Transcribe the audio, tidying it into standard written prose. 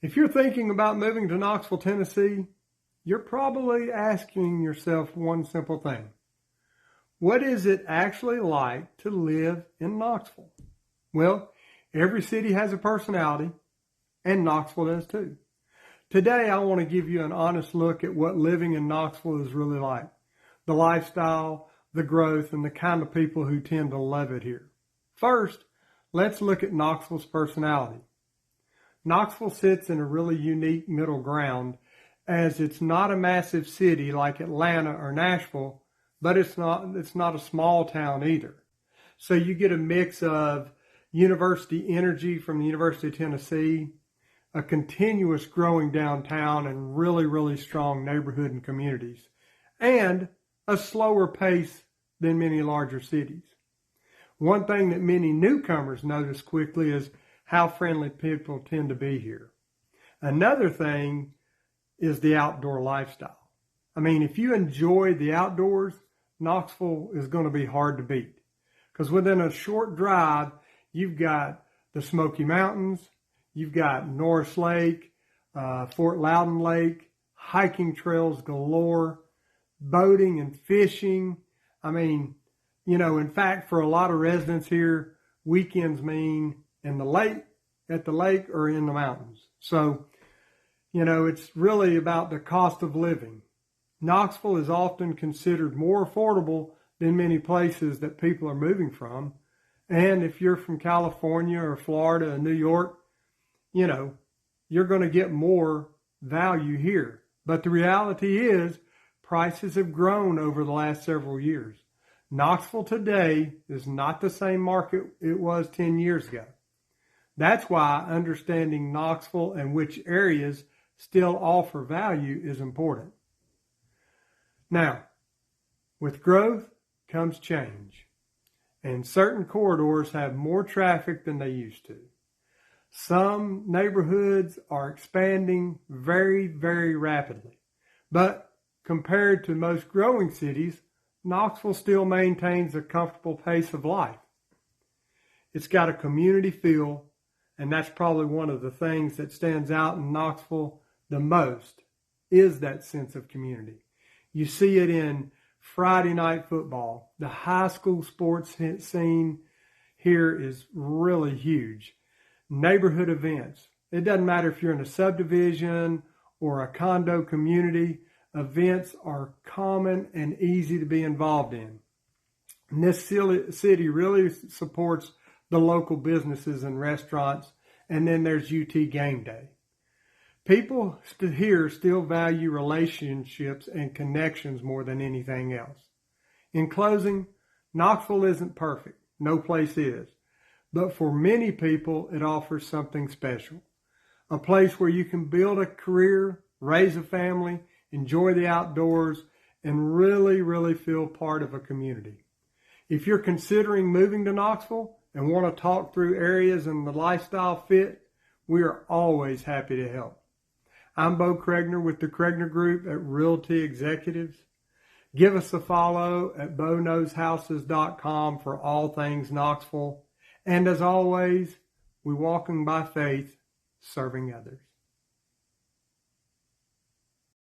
If you're thinking about moving to Knoxville, Tennessee, you're probably asking yourself one simple thing. What is it actually like to live in Knoxville? Well, every city has a personality, and Knoxville does too. Today, I want to give you an honest look at what living in Knoxville is really like. The lifestyle, the growth, and the kind of people who tend to love it here. First, let's look at Knoxville's personality. Knoxville sits in a really unique middle ground, as it's not a massive city like Atlanta or Nashville, but it's not a small town either. So you get a mix of university energy from the University of Tennessee, a continuous growing downtown, and really, really strong neighborhood and communities, and a slower pace than many larger cities. One thing that many newcomers notice quickly is how friendly people tend to be here. Another thing is the outdoor lifestyle. I mean, if you enjoy the outdoors, Knoxville is going to be hard to beat. Because within a short drive, you've got the Smoky Mountains, you've got Norris Lake, Fort Loudon Lake, hiking trails galore, boating and fishing. I mean, in fact, for a lot of residents here, weekends mean at the lake or in the mountains. So, it's really about the cost of living. Knoxville is often considered more affordable than many places that people are moving from. And if you're from California or Florida or New York, you're going to get more value here. But the reality is prices have grown over the last several years. Knoxville today is not the same market it was 10 years ago. That's why understanding Knoxville and which areas still offer value is important. Now, with growth comes change, and certain corridors have more traffic than they used to. Some neighborhoods are expanding very, very rapidly, but compared to most growing cities, Knoxville still maintains a comfortable pace of life. It's got a community feel, and that's probably one of the things that stands out in Knoxville the most, is that sense of community. You see it in Friday night football. The high school sports scene here is really huge. Neighborhood events. It doesn't matter if you're in a subdivision or a condo community, events are common and easy to be involved in. And this city really supports the local businesses and restaurants, and then there's UT game day. People here still value relationships and connections more than anything else. In closing, Knoxville isn't perfect. No place is. But for many people, it offers something special. A place where you can build a career, raise a family, enjoy the outdoors, and really, really feel part of a community. If you're considering moving to Knoxville and want to talk through areas and the lifestyle fit, we are always happy to help. I'm Bo Cregner with the Cregner Group at Realty Executives. Give us a follow at BoKnowsHouses.com for all things Knoxville. And as always, we walking by faith, serving others.